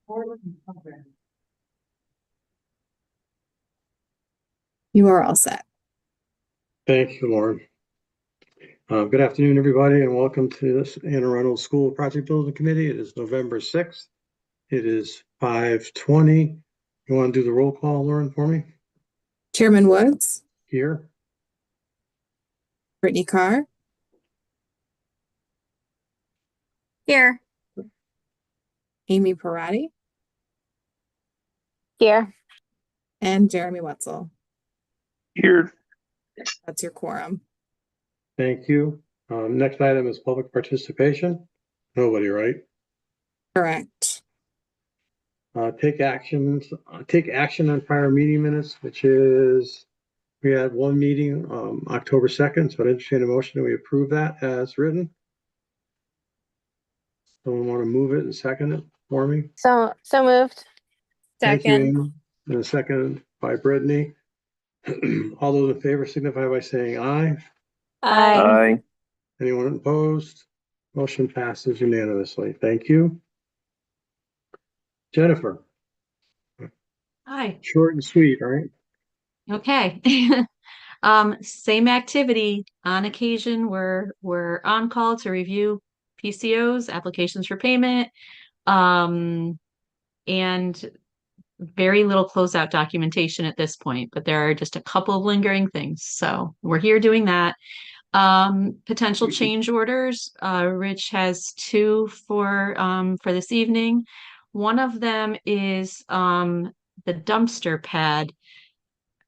You are all set. Thank you, Lauren. Good afternoon, everybody, and welcome to this Anne Reynolds School Project Building Committee. It is November 6th. It is 5:20. You want to do the roll call, Lauren, for me? Chairman Woods, Here. Brittany Carr, Here. Amy Parati, Here. and Jeremy Wetzel. Here. That's your quorum. Thank you. Next item is public participation. Nobody, right? Correct. Take action on prior meeting minutes, which is, we had one meeting, October 2nd, so I'd entertain a motion that we approve that as written. Someone want to move it and second it for me? So moved. Thank you, Second. Amy. And a second by Brittany. All those in favor signify by saying aye. Aye. Aye. Anyone opposed? Motion passes unanimously. Thank you. Jennifer, Hi. short and sweet, right? Okay. Same activity. On occasion, we're on call to review PCOs, applications for payment, and very little closeout documentation at this point, but there are just a couple of lingering things. So we're here doing that. Potential change orders. Rich has two for this evening. One of them is the dumpster pad.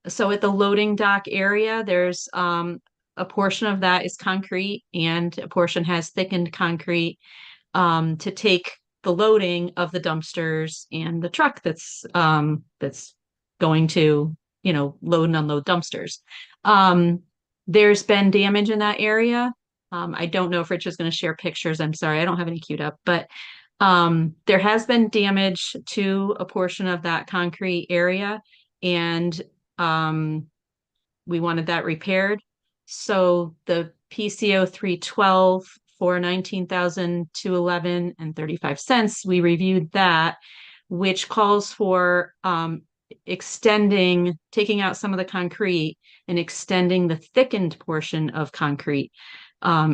So at the loading dock area, there's a portion of that is concrete and a portion has thickened concrete to take the loading of the dumpsters and the truck that's going to, load and unload dumpsters. There's been damage in that area. I don't know if Rich is going to share pictures. I'm sorry, I don't have any queued up, but there has been damage to a portion of that concrete area, and we wanted that repaired. So the PCO 312 for $19,211.35, we reviewed that, which calls for taking out some of the concrete and extending the thickened portion of concrete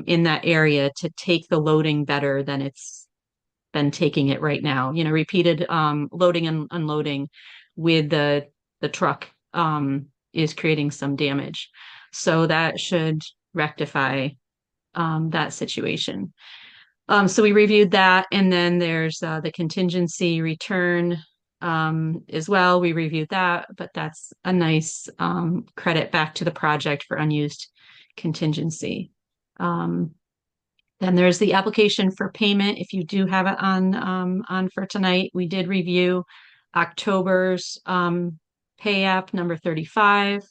in that area to take the loading better than it's been taking it right now. Repeated loading and unloading with the truck is creating some damage. So that should rectify that situation. So we reviewed that, and then there's the contingency return as well. We reviewed that, but that's a nice credit back to the project for unused contingency. Then there's the application for payment. If you do have it on for tonight, we did review October's pay app number 35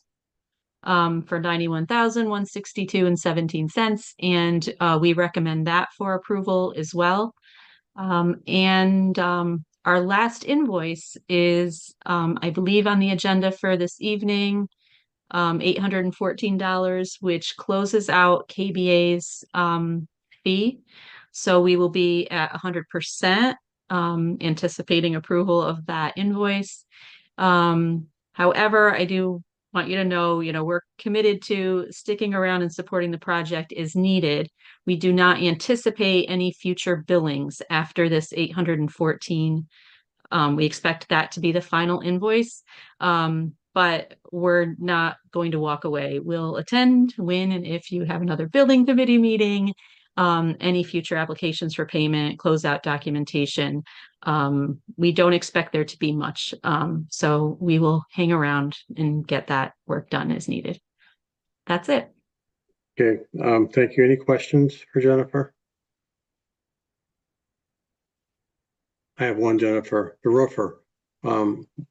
for $91,162.17, and we recommend that for approval as well. Our last invoice is, I believe, on the agenda for this evening, $814, which closes out KBA's fee. So we will be at 100%, anticipating approval of that invoice. However, I do want you to know, we're committed to sticking around and supporting the project as needed. We do not anticipate any future billings after this 814. We expect that to be the final invoice, but we're not going to walk away. We'll attend when and if you have another building committee meeting, any future applications for payment, closeout documentation. We don't expect there to be much. So we will hang around and get that work done as needed. That's it. Okay, thank you. Any questions for Jennifer? I have one, Jennifer, the roofer.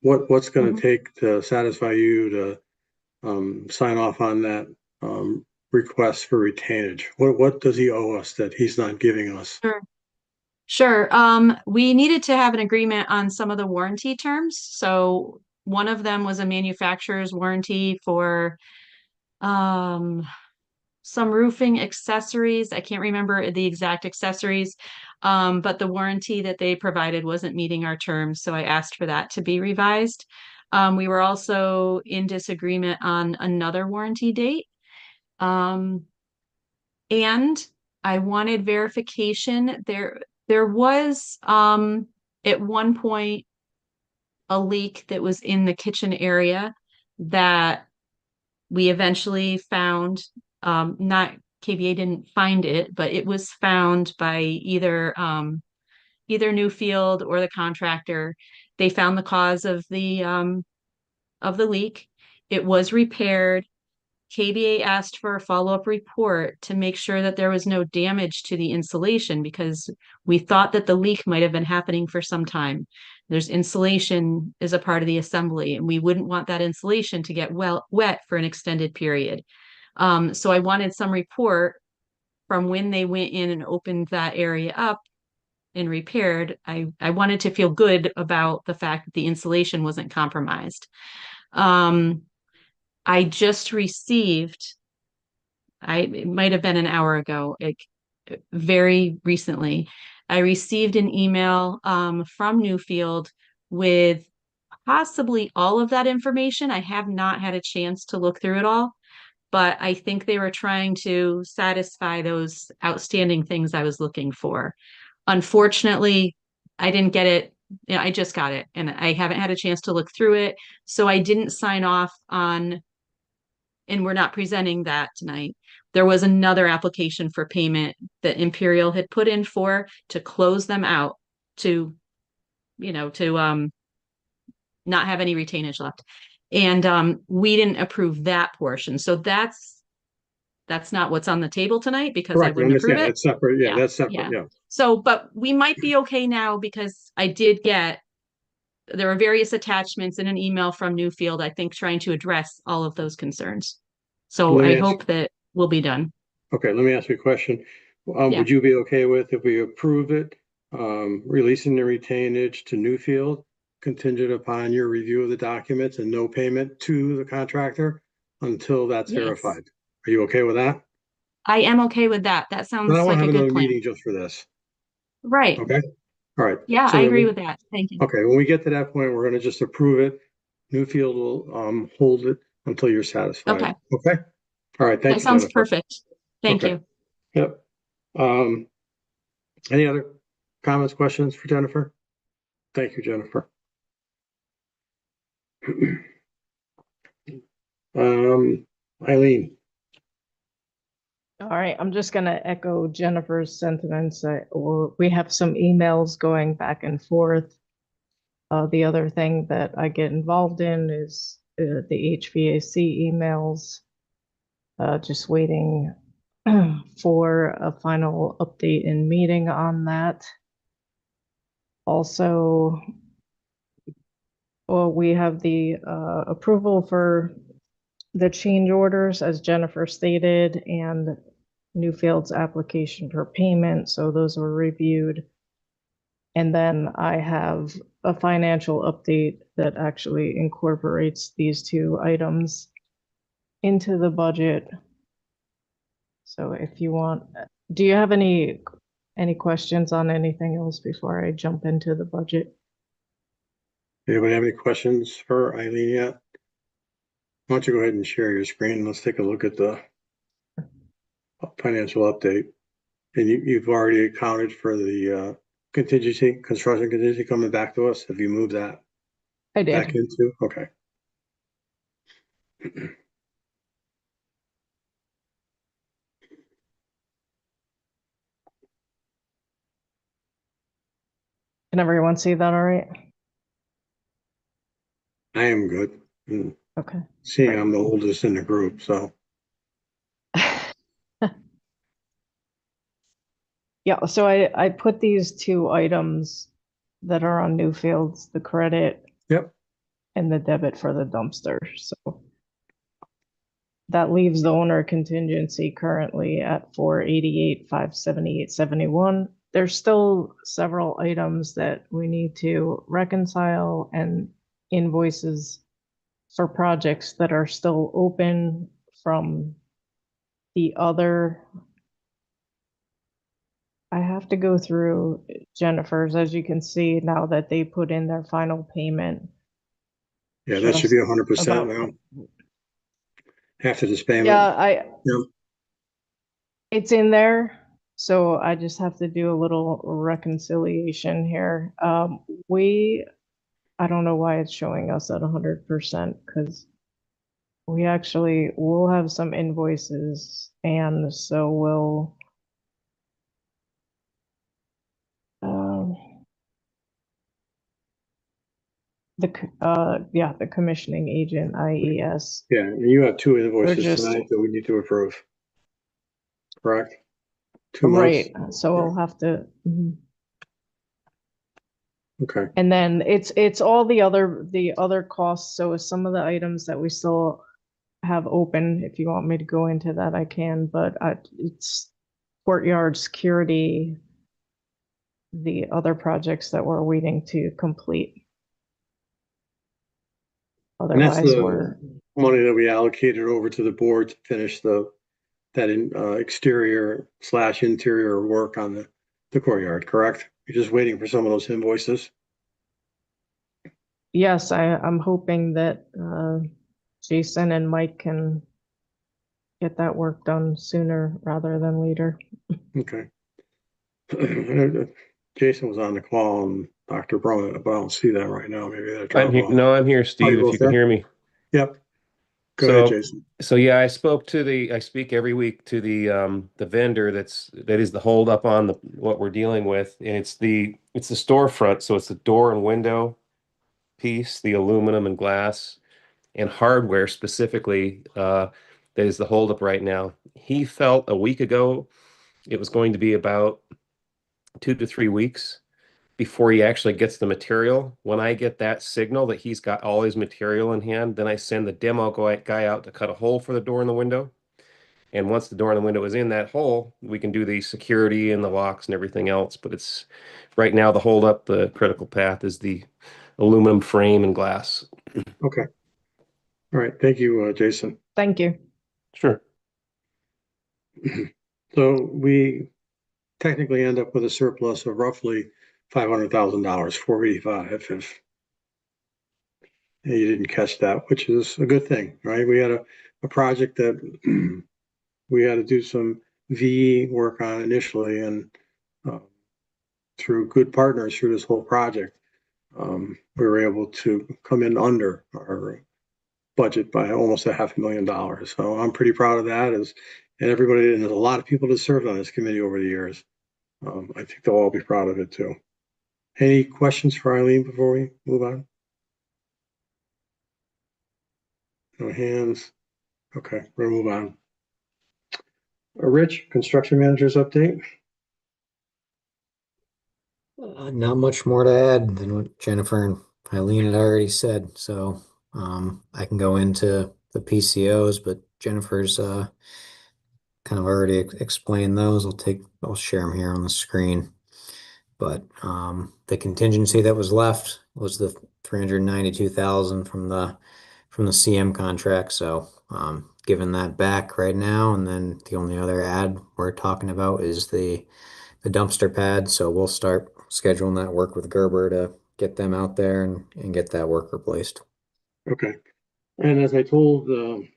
What's going to take to satisfy you to sign off on that request for retainage? What does he owe us that he's not giving us? Sure. We needed to have an agreement on some of the warranty terms. So one of them was a manufacturer's warranty for some roofing accessories. I can't remember the exact accessories. But the warranty that they provided wasn't meeting our terms, so I asked for that to be revised. We were also in disagreement on another warranty date. And I wanted verification. There was at one point a leak that was in the kitchen area that we eventually found. Not KBA didn't find it, but it was found by either Newfield or the contractor. They found the cause of the leak. It was repaired. KBA asked for a follow-up report to make sure that there was no damage to the insulation because we thought that the leak might have been happening for some time. There's insulation as a part of the assembly, and we wouldn't want that insulation to get wet for an extended period. So I wanted some report from when they went in and opened that area up and repaired. I wanted to feel good about the fact that the insulation wasn't compromised. I just received, it might have been an hour ago, very recently, I received an email from Newfield with possibly all of that information. I have not had a chance to look through it all, but I think they were trying to satisfy those outstanding things I was looking for. Unfortunately, I didn't get it. I just got it and I haven't had a chance to look through it. So I didn't sign off on, and we're not presenting that tonight. There was another application for payment that Imperial had put in for to close them out to not have any retainage left. And we didn't approve that portion. So that's not what's on the table tonight because I Correct, I wouldn't approve understand, it. that's separate, yeah, Yeah, that's separate, yeah. So, but we might be okay now because there were various attachments in an email from Newfield, I think, trying to address all of those concerns. So Let me I ask- hope that we'll be done. Okay, let me ask you a question. Yeah. Would you be okay with if we approve it, releasing the retainage to Newfield contingent upon your review of the documents and no payment to the contractor until that's Yes. verified? Are you okay with that? I am okay with that. That I sounds don't want like to a have good another plan. meeting just for this, Right. okay? All right. Yeah, So I then agree with that. Thank you. Okay, when we get to that point, we're gonna just approve it. Newfield will hold it until you're satisfied. Okay. Okay? All right, thank That you, sounds Jennifer. perfect. Thank Okay. you. Yep. Any other comments, questions for Jennifer? Thank you, Jennifer. Eileen, All right, I'm just going to echo Jennifer's sentiments. We have some emails going back and forth. The other thing that I get involved in is the HVAC emails. Just waiting for a final update and meeting on that. Also, we have the approval for the change orders, as Jennifer stated, and Newfield's application for payment. So those were reviewed. And then I have a financial update that actually incorporates these two items into the budget. So if you want, do you have any questions on anything else before I jump into the budget? anybody have any questions for Eileen yet? Why don't you go ahead and share your screen? Let's take a look at the financial update. And you've already accounted for the construction contingency coming back to us. Have you moved that I did. back into? Okay. Can everyone see that all right? I am good. Okay. Seeing I'm the oldest in the group, so. Yeah, so I put these two items that are on Newfields, the credit Yep. and the debit for the dumpster. So that leaves the owner contingency currently at 488, 578, 71. There's still several items that we need to reconcile and invoices for projects that are still open from the other I have to go through Jennifer's, as you can see, now that they put in their final payment. Yeah, that should be Just 100% about- now after this payment. Yeah, Yeah. it's in there, so I just have to do a little reconciliation here. I don't know why it's showing us at 100% because we'll have some invoices, and so um, the commissioning agent, IES. Yeah, and you have two invoices just- tonight that we need to approve. Correct? 2 months? Right, so I'll have to, Okay, and then it's all the other costs, so some of the items that we still have open, if you want me to go into that, I can, but it's courtyard security, the other projects that we're waiting to complete. and that's Otherwise, the money that we allocated over to the board to finish exterior / interior work on the courtyard, correct? You're just waiting for some of those invoices? yes, I'm hoping that Jason and Mike can get that work done sooner rather than later. Okay. Jason was on the call and Dr. Brown, but I don't see that right now. Maybe that I'm dropped here. off. No, I'm here, Steve, you if both you can there? hear me. Yep. Go So- ahead, Jason. So yeah, I speak every week to the vendor that is the holdup on what we're dealing with. And it's the storefront. So it's the door and window piece, the aluminum and glass and hardware specifically, that is the holdup right now. He felt a week ago it was going to be about 2 to 3 weeks before he actually gets the material. When I get that signal that he's got all his material in hand, then I send the demo guy out to cut a hole for the door and the window. And once the door and the window is in that hole, we can do the security and the locks and everything else. But it's right now the holdup, the critical path is the aluminum frame and glass. Okay. All right. Thank you, Jason. Thank you. Sure. So we technically end up with a surplus of roughly $500,000, 485, if you didn't catch that, which is a good thing, right? We had a project that we had to do some VE work on initially, and through good partners through this whole project, we were able to come in under our budget by almost $500,000. So I'm pretty proud of that, and everybody, and there's a lot of people that served on this committee over the years. I think they'll all be proud of it too. Any questions for Eileen before we move on? No hands. Okay, we're gonna move on. Rich, construction manager's update. Not much more to add than what Jennifer and Eileen had already said. So I can go into the PCOs, but Jennifer's kind of already explained those. I'll share them here on the screen. But the contingency that was left was the 392,000 from the CM contract. So giving that back right now, and then the only other ad we're talking about is the dumpster pad. So we'll start scheduling that work with Gerber to get them out there and get that work replaced. Okay. And as I told, I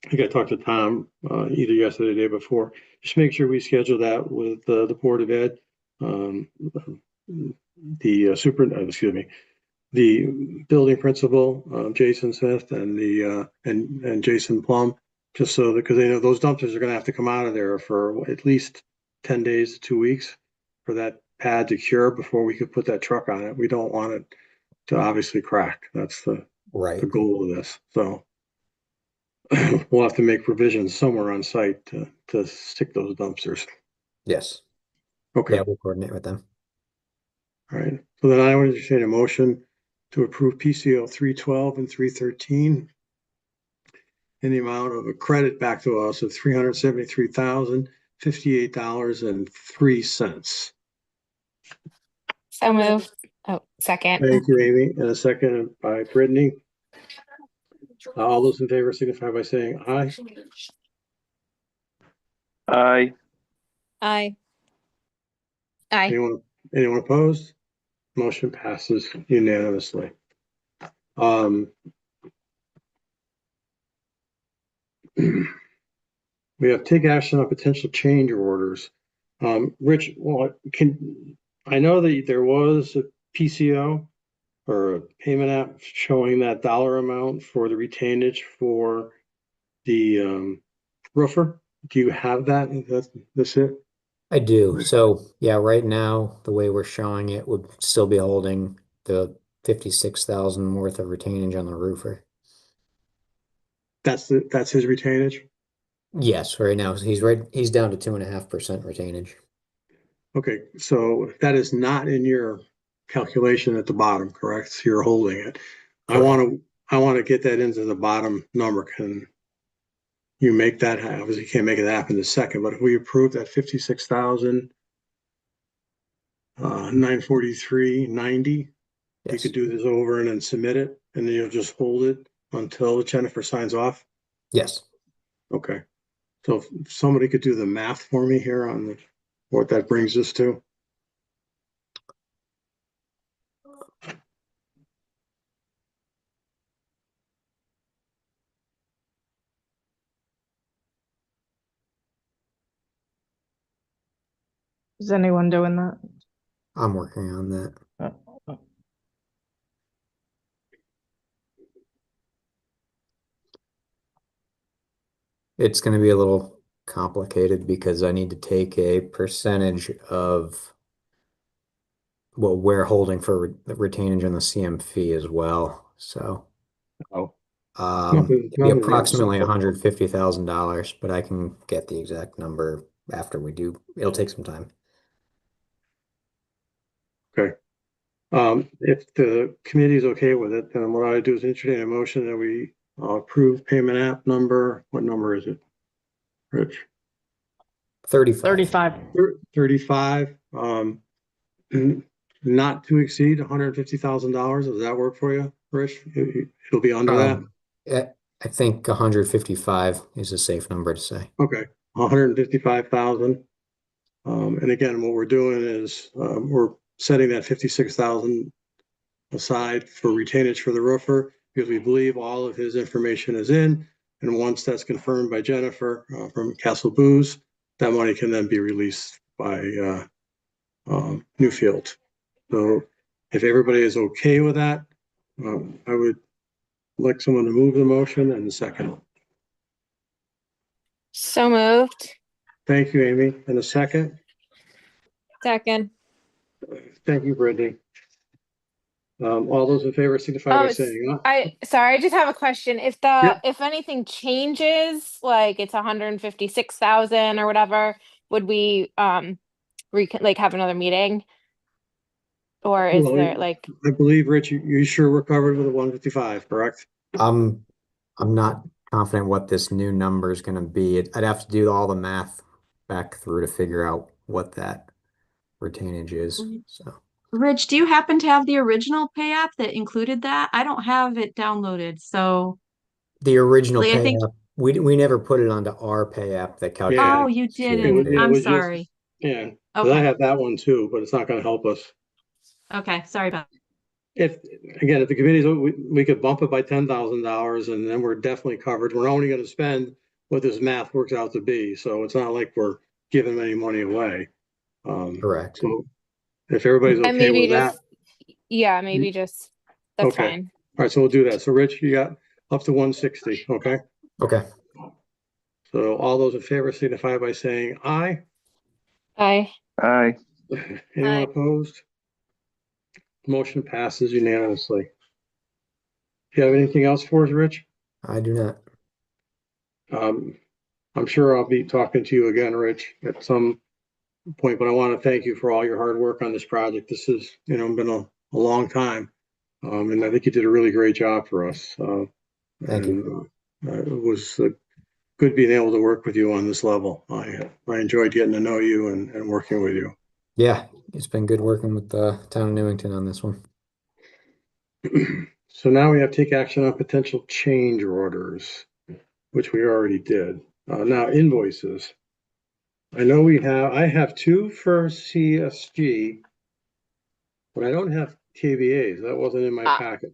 think I talked to Tom either yesterday or the day before, just make sure we schedule that with the Board of Ed, the building principal, Jason Smith, and and Jason Plum, just so that, because they know those dumpsters are going to have to come out of there for at least 10 days to 2 weeks for that pad to cure before we could put that truck on it. We don't want it to obviously crack. That's the goal of this. So we'll have to make provisions somewhere on site to stick those dumpsters. Yes. Okay. Yeah, we'll coordinate with them. All right. So then I would entertain a motion to approve PCO 312 and 313 in the amount of a credit back to us of $373,058.03. So moved. Oh, second. Thank you, Amy. And a second by Brittany. All those in favor signify by saying aye. Aye. Aye. Aye. Anyone opposed? Motion passes unanimously. We have take action on potential change orders. Rich, I know that there was a PCO or a payment app showing that dollar amount for the retainage for the roofer. Do you have that? That's it? I do. So yeah, right now, the way we're showing it would still be holding the 56,000 worth of retainage on the roofer. That's his retainage? Yes, right now he's down to 2.5% retainage. Okay, so that is not in your calculation at the bottom, correct? So you're holding it. I want to get that into the bottom number. Can you make that happen? Obviously, you can't make it happen in a second, but if we approve that 56,000 943.90, you Yes. could do this over and then submit it, and then you'll just hold it until Jennifer signs off. Yes. Okay. So if somebody could do the math for me here on what that brings us to. Is anyone doing that? I'm working on that. It's going to be a little complicated because I need to take a percentage of what we're holding for retainage on the CM fee as well. So Oh, it'd be nothing approximately simple. $150,000, but I can get the exact number after we do. It'll take some time. Okay. If the committee is okay with it, then what I do is entertain a motion that we approve payment app number. What number is it, Rich? 35. 35. 35. Not to exceed $150,000. Does that work for you, Rich? It'll be under that. I think 155 is a safe number to say. Okay, 155,000. And again, what we're doing is we're setting that 56,000 aside for retainage for the roofer because we believe all of his information is in. And once that's confirmed by Jennifer from Castle Booze, that money can then be released by Newfield. So if everybody is okay with that, I would like someone to move the motion and second. So moved. Thank you, Amy. And a second. Second. Thank you, Brittany. All those in favor signify by saying aye. Sorry, I just have a question. If Yep. if anything changes, like it's 156,000 or whatever, would we like have another meeting? Or is Well, there like I believe, Rich, you sure we're covered with a 155, correct? I'm not confident what this new number is going to be. I'd have to do all the math back through to figure out what that retainage is. So Rich, do you happen to have the original pay app that included that? I don't have it downloaded, so the original like, I pay think. app, we never put it onto our pay app that calculates. Yeah. Oh, you didn't. It I'm was sorry. Yeah, 'cause I Okay. have that one too, but it's not going to help us. Okay. Sorry about. If the committee's, we could bump it by $10,000 and then we're definitely covered. We're only going to spend what this math works out to be. So it's not like we're giving any money away. Correct. So if everybody's and okay maybe with that, just maybe just that's okay. fine. All right, so we'll do that. So Rich, you got up to 160, okay? Okay. So all those in favor signify by saying aye. Aye. Aye. Anyone Aye. opposed? Motion passes unanimously. Do you have anything else for us, Rich? I do not. I'm sure I'll be talking to you again, Rich, at some point, but I want to thank you for all your hard work on this project. This has, been a long time. And I think you did a really great job for us. Thank you. It was good being able to work with you on this level. I enjoyed getting to know you and working with you. Yeah, it's been good working with the town of Newington on this one. So now we have to take action on potential change orders, which we already did. Now invoices. I know I have two for CSG, but I don't have KVAs. That wasn't in my Ah. packet.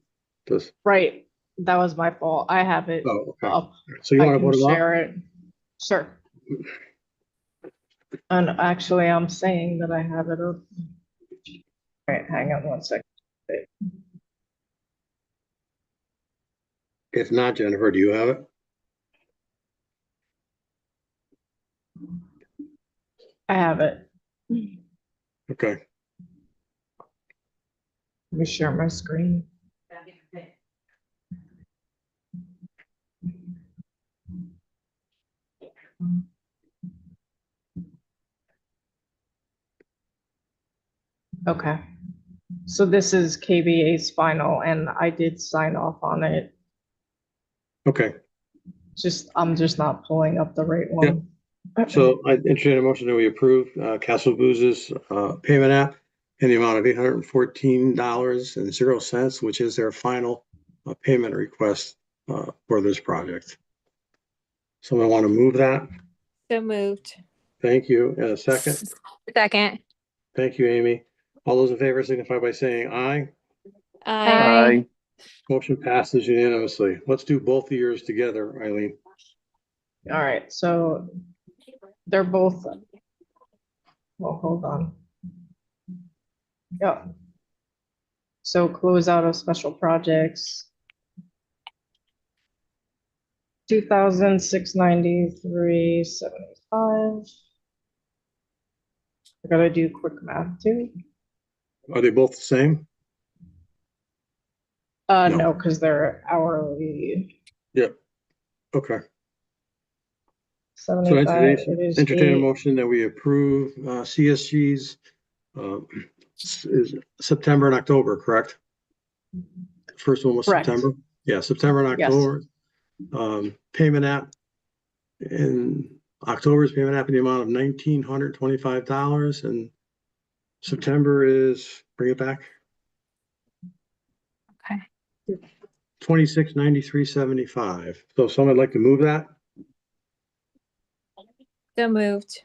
Just, Right, that was my fault. I have it oh, okay. up. So you I want to can put them up? share it. Sure. And actually, I'm saying that I have it up. Right, hang on one second. If not, Jennifer, do you have it? I have it. Okay. Let me share my screen. Okay. So this is KBA's final, and I did sign off on it. Okay. I'm just not pulling up the right one. So I entertain a motion that we approve Castle Booz's payment app in the amount of $814.00, which is their final payment request for this project. Someone want to move that? So moved. Thank you. And a second. Second. Thank you, Amy. All those in favor signify by saying aye. Aye. Motion passes unanimously. Let's do both of yours together, Eileen. All right, so they're both, well, hold on. Yeah. So close out of special projects. 2,693.75. I gotta do quick math too. Are they both the same? No. No, because they're hourly. Yep. Okay. 75, it is Entertain a 8. motion that we approve CSG's is September and October, correct? First one was Correct. September. Yeah, September and Yes. October. Payment app in October's payment app in the amount of $1,925, and September is, bring it back. Okay. 2693.75. So someone like to move that? So moved.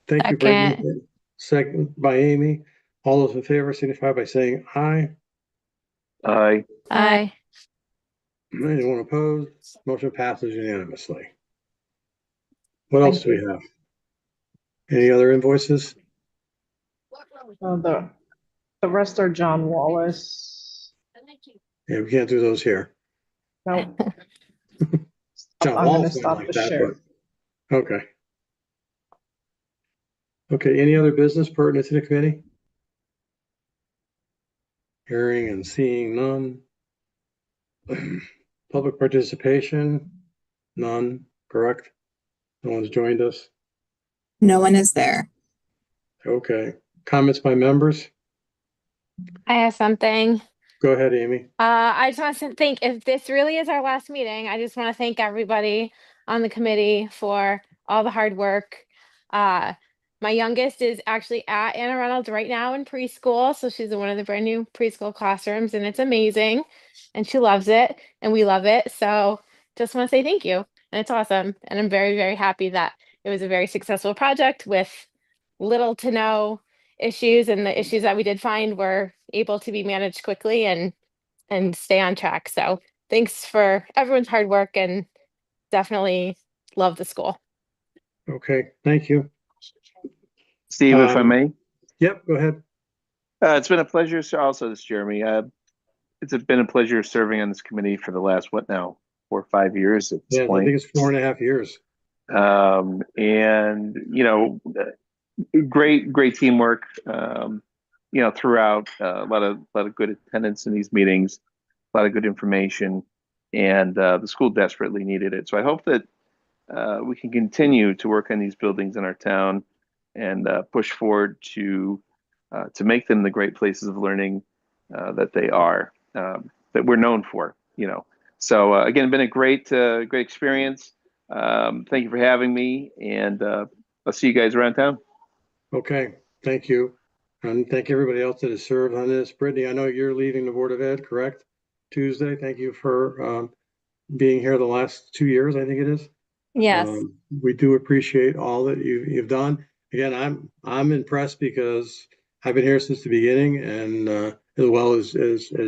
Thank you, Second. Brittany. Second by Amy. All those in favor signify by saying aye. Aye. Aye. Anyone opposed? Motion passes unanimously. What else do we have? Any other invoices? The rest are John Wallace. Yeah, we can't do those here. No. John I'm gonna Wallace might stop like the that, share. but okay. Okay, any other business pertinent to the committee? Hearing and seeing none. Public participation, none, correct? No one's joined us. No one is there. Okay, comments by members? I have something. Go ahead, Amy. I just want to thank, if this really is our last meeting, I just want to thank everybody on the committee for all the hard work. My youngest is actually at Anna Reynolds right now in preschool, so she's in one of the brand new preschool classrooms, and it's amazing, and she loves it, and we love it. So just want to say thank you, and it's awesome, and I'm very, very happy that it was a very successful project with little to no issues, and the issues that we did find were able to be managed quickly and stay on track. So thanks for everyone's hard work, and definitely love the school. Okay, thank you. Steve, if I may. Yep, go ahead. It's been a pleasure. Also, this is Jeremy. It's been a pleasure serving on this committee for the last, what now, 4 or 5 years at this Yeah, I point. think it's 4.5 years. And great teamwork. Throughout, a lot of good attendance in these meetings, a lot of good information, and the school desperately needed it. So I hope that we can continue to work on these buildings in our town and push forward to make them the great places of learning that they are, that we're known for. So again, been a great experience. Thank you for having me, and I'll see you guys around town. Okay, thank you. And thank everybody else that has served on this. Brittany, I know you're leaving the Board of Ed, correct? Tuesday. Thank you for being here the last 2 years, I think it is. Yes. We do appreciate all that you've done. Again, I'm impressed because I've been here since the beginning, and as well as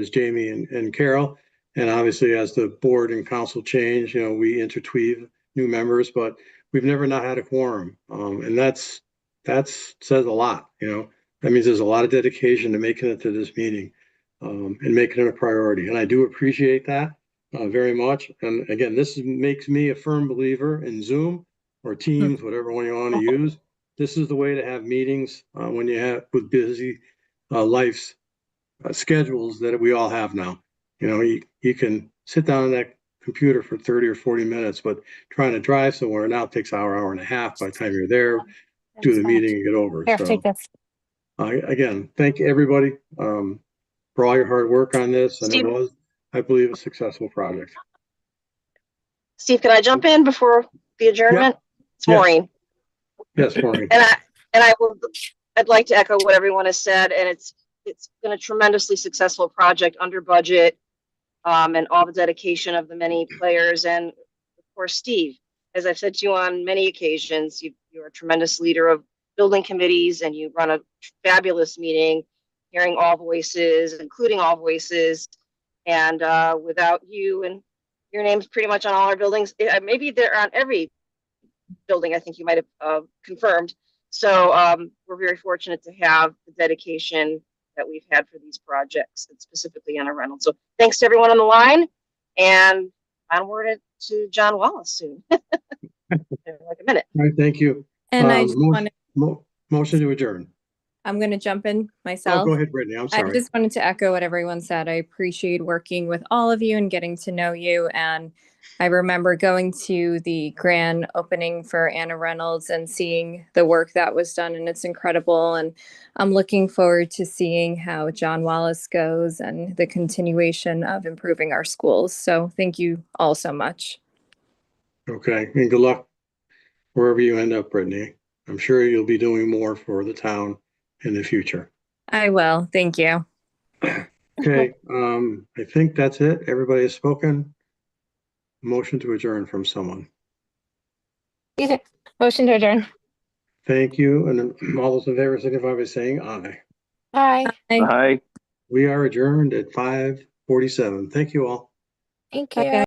Jamie and Carol, and obviously as the board and council change, we interweave new members, but we've never not had a quorum, and that's says a lot. That means there's a lot of dedication to making it to this meeting, and making it a priority, and I do appreciate that. Very much. And again, this makes me a firm believer in Zoom or Teams, whatever one you want to use. This is the way to have meetings when you have with busy lives schedules that we all have now. You can sit down on that computer for 30 or 40 minutes, but trying to drive somewhere now takes an hour and a half by the time you're there, do the meeting and get over. Here, So take this. again, thank everybody for all your hard work on this. And Steve? it was, I believe, a successful project. Steve, can I jump in before the adjournment? It's Yes. Maureen. Yes, Maureen. I'd like to echo what everyone has said, and it's been a tremendously successful project under budget, and all the dedication of the many players, and of course, Steve. As I've said to you on many occasions, you're a tremendous leader of building committees, and you run a fabulous meeting, hearing all voices, including all voices, and without you, and your name's pretty much on all our buildings. Maybe they're on every building, I think you might have confirmed. So we're very fortunate to have the dedication that we've had for these projects, and specifically Anna Reynolds. So thanks to everyone on the line, and onward to John Wallace soon. In like a minute. All right, thank you. And I just Motion to adjourn. I'm going to jump in Oh, myself. go ahead, Brittany. I'm I sorry. just wanted to echo what everyone said. I appreciate working with all of you and getting to know you. And I remember going to the grand opening for Anna Reynolds and seeing the work that was done, and it's incredible. And I'm looking forward to seeing how John Wallace goes and the continuation of improving our schools. So thank you all so much. Okay, and good luck wherever you end up, Brittany. I'm sure you'll be doing more for the town in the future. I will. Thank you. Okay, I think that's it. Everybody has spoken. Motion to adjourn from someone. Motion to adjourn. Thank you. And then all those in favor signify by saying aye. Bye. Hi. We are adjourned at 5:47. Thank you all. Thank Bye, you. guys.